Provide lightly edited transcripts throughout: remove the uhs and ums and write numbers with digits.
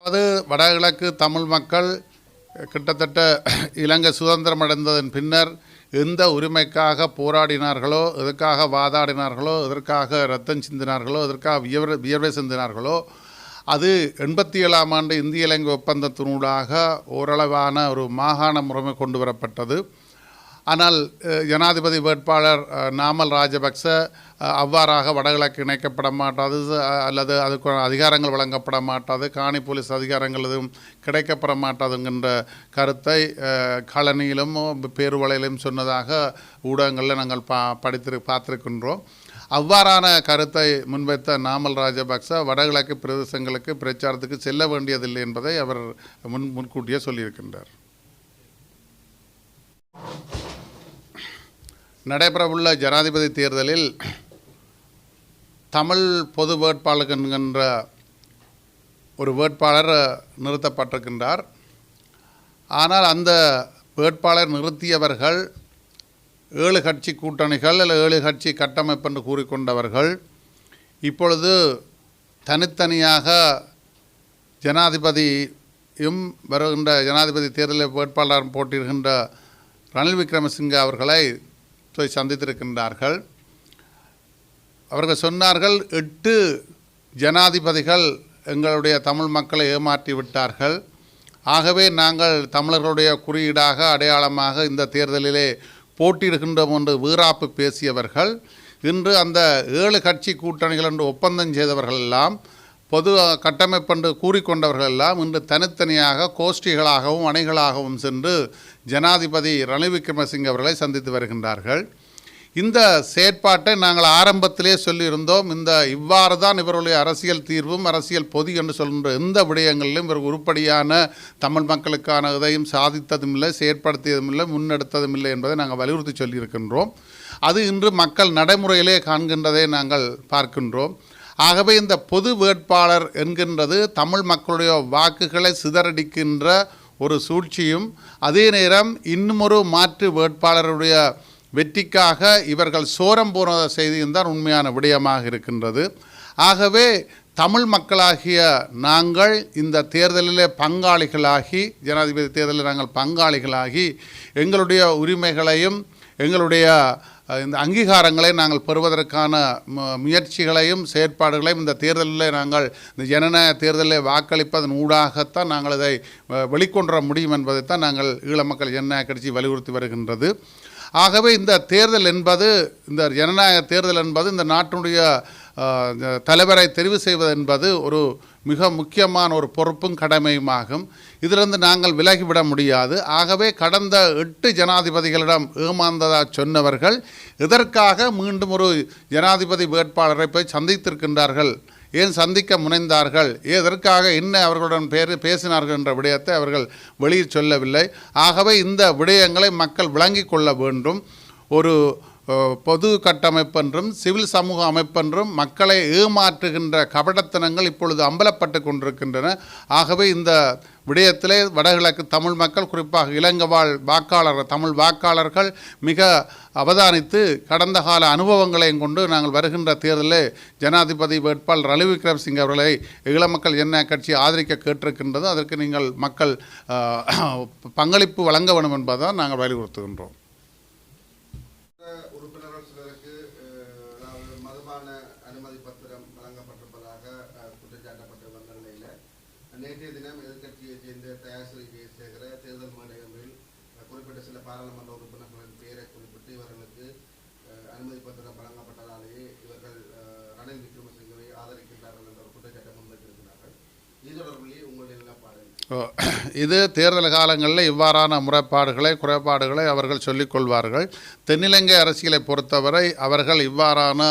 அது வடகிழக்கு தமிழ் மக்கள் கிட்டத்தட்ட இலங்கை சுதந்திரம் அடைந்ததன் பின்னர் எந்த உரிமைக்காக போராடினார்களோ, எதற்காக வாதாடினார்களோ, எதற்காக ரத்தம் சிந்தினார்களோ, எதற்காக வியர்வை சிந்தினார்களோ, அது 87ஆம் ஆண்டு இந்திய இலங்கை ஒப்பந்தத்தினூடாக ஓரளவான ஒரு மாகாண முறைமை கொண்டு வரப்பட்டது. ஆனால் ஜனாதிபதி வேட்பாளர் நாமல் ராஜபக்ச அவ்வாறாக வடகிழக்கு இணைக்கப்பட மாட்டாது, அல்லது அதுக்கு அதிகாரங்கள் வழங்கப்பட மாட்டாது, காணி போலீஸ் அதிகாரங்கள் எதுவும் கிடைக்கப்பட மாட்டாதுங்கிற கருத்தை கழனியிலும் பேருவளையிலும் சொன்னதாக ஊடகங்களில் நாங்கள் பார்த்திருக்கின்றோம். அவ்வாறான கருத்தை முன்வைத்த நாமல் ராஜபக்ச வடகிழக்கு பிரதேசங்களுக்கு பிரச்சாரத்துக்கு செல்ல வேண்டியதில்லை என்பதை அவர் முன்கூட்டியே சொல்லியிருக்கின்றார். நடைபெறவுள்ள ஜனாதிபதி தேர்தலில் தமிழ் பொது வேட்பாளர் என்கின்ற ஒரு வேட்பாளர் நிறுத்தப்பட்டிருக்கின்றார். ஆனால் அந்த வேட்பாளர் நிறுத்தியவர்கள் 7 கட்சி கூட்டணிகள் அல்லது 7 கட்சி கட்டமைப்பு என்று கூறிக்கொண்டவர்கள் இப்பொழுது தனித்தனியாக ஜனாதிபதியும் வருகின்ற ஜனாதிபதி தேர்தலில் வேட்பாளர் போட்டியிடுகின்ற ரணில் விக்ரமசிங்கே அவர்களை சந்தித்திருக்கின்றார்கள். அவர்கள் சொன்னார்கள், 8 ஜனாதிபதிகள் எங்களுடைய தமிழ் மக்களை ஏமாற்றி விட்டார்கள். ஆகவே நாங்கள் தமிழர்களுடைய குறியீடாக அடையாளமாக இந்த தேர்தலிலே போட்டியிடுகின்றோம் என்று வீராப்பு பேசியவர்கள் இன்று அந்த 7 கட்சி கூட்டணிகள் என்று ஒப்பந்தம் செய்தவர்கள் எல்லாம், பொது கட்டமைப்பு என்று கூறிக்கொண்டவர்கள் எல்லாம் இன்று தனித்தனியாக கோஷ்டிகளாகவும் அணிகளாகவும் சென்று ஜனாதிபதி ரணில் விக்ரமசிங்கே அவர்களை சந்தித்து வருகின்றார்கள். இந்த செயற்பாட்டை நாங்கள் ஆரம்பத்திலே சொல்லியிருந்தோம். இவ்வாறு தான் இவருடைய அரசியல் தீர்வும் அரசியல் பொதி என்று சொல்கின்ற எந்த விடயங்களிலும் இவர் உருப்படியான தமிழ் மக்களுக்கான இதையும் சாதித்ததும் இல்லை, செயற்படுத்தியதும் இல்லை, முன்னெடுத்ததும் இல்லை என்பதை நாங்கள் வலியுறுத்தி சொல்லியிருக்கின்றோம். அது இன்று மக்கள் நடைமுறையிலே காண்கின்றதை நாங்கள் பார்க்கின்றோம். ஆகவே இந்த பொது வேட்பாளர் என்கின்றது தமிழ் மக்களுடைய வாக்குகளை சிதறடிக்கின்ற ஒரு சூழ்ச்சியும், அதே நேரம் இன்னுமொரு மாற்று வேட்பாளருடைய வெற்றிக்காக இவர்கள் சோரம் போன செய்தியும் தான் உண்மையான விடயமாக இருக்கின்றது. ஆகவே தமிழ் மக்களாகிய நாங்கள் இந்த தேர்தலிலே பங்காளிகளாகி, ஜனாதிபதி தேர்தலில் நாங்கள் பங்காளிகளாகி எங்களுடைய உரிமைகளையும் எங்களுடைய இந்த அங்கீகாரங்களை நாங்கள் பெறுவதற்கான முயற்சிகளையும் செயற்பாடுகளையும் இந்த தேர்தலில் நாங்கள் இந்த ஜனநாயக தேர்தலில் வாக்களிப்பதன் ஊடாகத்தான் நாங்கள் இதை வெளிக்கொணர முடியும் என்பதைத்தான் நாங்கள் ஈழ மக்கள் ஜனநாயக கட்சி வலியுறுத்தி வருகின்றது. ஆகவே இந்த தேர்தல் என்பது, இந்த ஜனநாயக தேர்தல் என்பது இந்த நாட்டினுடைய தலைவரை தெரிவு செய்வது என்பது ஒரு மிக முக்கியமான ஒரு பொறுப்பும் கடமையுமாகும். இதிலிருந்து நாங்கள் விலகிவிட முடியாது. ஆகவே கடந்த 8 ஜனாதிபதிகளிடம் ஏமாந்ததாக சொன்னவர்கள் இதற்காக மீண்டும் ஒரு ஜனாதிபதி வேட்பாளரை போய் சந்தித்திருக்கின்றார்கள். ஏன் சந்திக்க முனைந்தார்கள், எதற்காக என்ன அவர்களுடன் பேசினார்கள் என்ற விடயத்தை அவர்கள் வெளியில் சொல்லவில்லை. ஆகவே இந்த விடயங்களை மக்கள் விளங்கி கொள்ள வேண்டும். ஒரு பொது கட்டமைப்பென்றும் சிவில் சமூக அமைப்பென்றும் மக்களை ஏமாற்றுகின்ற கபடத்தனங்கள் இப்பொழுது அம்பலப்பட்டு கொண்டிருக்கின்றன. ஆகவே இந்த விடயத்திலே வடகிழக்கு தமிழ் மக்கள், குறிப்பாக இலங்கை வாழ் வாக்காளர்கள், தமிழ் வாக்காளர்கள் மிக அவதானித்து கடந்த கால அனுபவங்களையும் கொண்டு நாங்கள் வருகின்ற தேர்தலில் ஜனாதிபதி வேட்பாளர் ரணில் விக்ரமசிங்கே அவர்களை ஈழ மக்கள் ஜனநாயக கட்சி ஆதரிக்க கேட்டிருக்கின்றது. அதற்கு நீங்கள் மக்கள் பங்களிப்பு வழங்க வேண்டும் என்பதுதான் நாங்கள் வலியுறுத்துகின்றோம். உறுப்பினர்கள் சிலருக்கு மதுபான அனுமதி பத்திரம் வழங்கப்பட்டிருப்பதாக குற்றச்சாட்டப்பட்டு வந்த நிலையில் நேற்றைய தினம் எதிர்கட்சியைச் சேர்ந்த தயாசிரி ஜெயசேகர தேர்தல் மேடைகளில் குறிப்பிட்ட சில பாராளுமன்ற உறுப்பினர்களின் பெயரை குறிப்பிட்டு இவர்களுக்கு அனுமதி பத்திரம் வழங்கப்பட்டதாலேயே இவர்கள் ரணில் விக்ரமசிங்கவை ஆதரிக்கின்றார்கள் என்ற ஒரு குற்றச்சாட்டை முன்வைத்திருக்கிறார்கள். இது தொடர்பிலேயே உங்களுடைய நிலப்பாடு? இது தேர்தல் காலங்களில் இவ்வாறான முறைப்பாடுகளை குறைபாடுகளை அவர்கள் சொல்லிக்கொள்வார்கள். தென்னிலங்கை அரசியலை பொறுத்தவரை அவர்கள் இவ்வாறான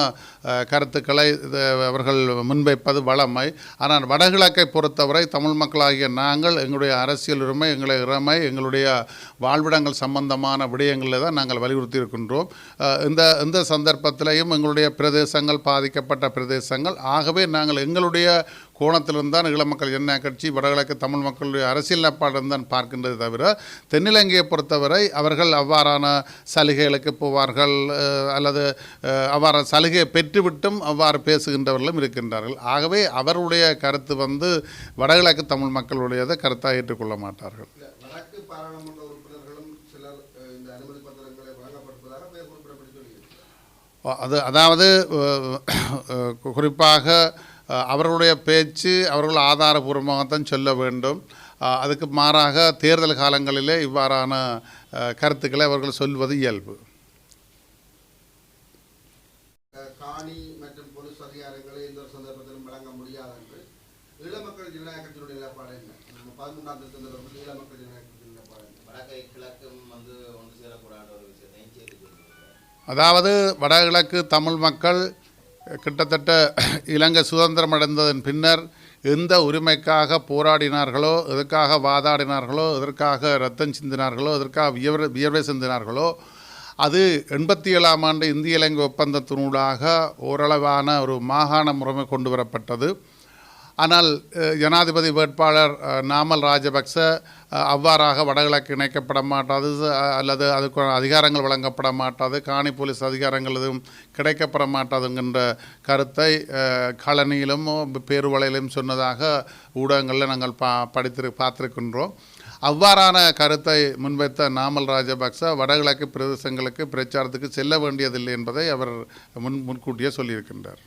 கருத்துக்களை அவர்கள் முன்வைப்பது வழமை. ஆனால் வடகிழக்கை பொறுத்தவரை தமிழ் மக்களாகிய நாங்கள் எங்களுடைய அரசியல் உரிமை, எங்களுடைய வாழ்விடங்கள் சம்பந்தமான விடயங்களில் தான் நாங்கள் வலியுறுத்தி இருக்கின்றோம். இந்த சந்தர்ப்பத்திலையும் எங்களுடைய பிரதேசங்கள் பாதிக்கப்பட்ட பிரதேசங்கள். ஆகவே நாங்கள் எங்களுடைய கோணத்திலிருந்தான் ஈழ மக்கள் ஜனநாயக கட்சி வடகிழக்கு தமிழ் மக்களுடைய அரசியல் நிலைப்பாடிருந்தான் பார்க்கின்றது தவிர தென்னிலங்கையை பொறுத்தவரை அவர்கள் அவ்வாறான சலுகைகளுக்கு போவார்கள் அல்லது அவ்வாறு சலுகையை பெற்றுவிட்டும் அவ்வாறு பேசுகின்றவர்களும் இருக்கின்றார்கள். ஆகவே அவருடைய கருத்து வடகிழக்கு தமிழ் மக்களுடையதை கருத்தாக ஏற்றுக்கொள்ள மாட்டார்கள். வடக்கு பாராளுமன்ற உறுப்பினர்களும் சிலர் இந்த அனுமதி பத்திரங்களை வழங்கப்படுவதாக பெயர் குறிப்பிடப்பட்டு அதாவது குறிப்பாக அவர்களுடைய பேச்சு அவர்கள் ஆதாரபூர்வமாகத்தான் சொல்ல வேண்டும். அதுக்கு மாறாக தேர்தல் காலங்களிலே இவ்வாறான கருத்துக்களை அவர்கள் சொல்வது இயல்பு. காணி மற்றும் பொலிஸ் அதிகாரங்களை எந்த ஒரு சந்தர்ப்பத்திலும் வழங்க முடியாது என்று ஈழ மக்கள் ஜனநாயக கட்சியினுடைய நிலைப்பாடு என்ன? 13ஆம் திருத்தத்தில் ஈழ மக்கள் ஜனநாயக கட்சியின் நிலைப்பாடு என்ன? வடக்கை கிழக்கும் ஒன்று சேரக்கூடாத ஒரு விஷயத்தை அதாவது வடகிழக்கு தமிழ் மக்கள் கிட்டத்தட்ட இலங்கை சுதந்திரம் அடைந்ததன் பின்னர் எந்த உரிமைக்காக போராடினார்களோ, எதற்காக வாதாடினார்களோ, எதற்காக ரத்தம் சிந்தினார்களோ, எதற்காக வியர்வை சிந்தினார்களோ, அது 87ஆம் ஆண்டு இந்திய இலங்கை ஒப்பந்தத்தினூடாக ஓரளவான ஒரு மாகாண முறைமை கொண்டு வரப்பட்டது. ஆனால் ஜனாதிபதி வேட்பாளர் நாமல் ராஜபக்ச அவ்வாறாக வடகிழக்கு இணைக்கப்பட மாட்டாது அல்லது அதுக்கு அதிகாரங்கள் வழங்கப்பட மாட்டாது, காணி போலீஸ் அதிகாரங்கள் எதுவும் கிடைக்கப்பட மாட்டாதுங்கிற கருத்தை கழனியிலும் பேருவளையிலும் சொன்னதாக ஊடகங்களில் நாங்கள் பார்த்திருக்கின்றோம். அவ்வாறான கருத்தை முன்வைத்த நாமல் ராஜபக்ச வடகிழக்கு பிரதேசங்களுக்கு பிரச்சாரத்துக்கு செல்ல வேண்டியதில்லை என்பதை அவர் முன்கூட்டியே சொல்லியிருக்கின்றார்.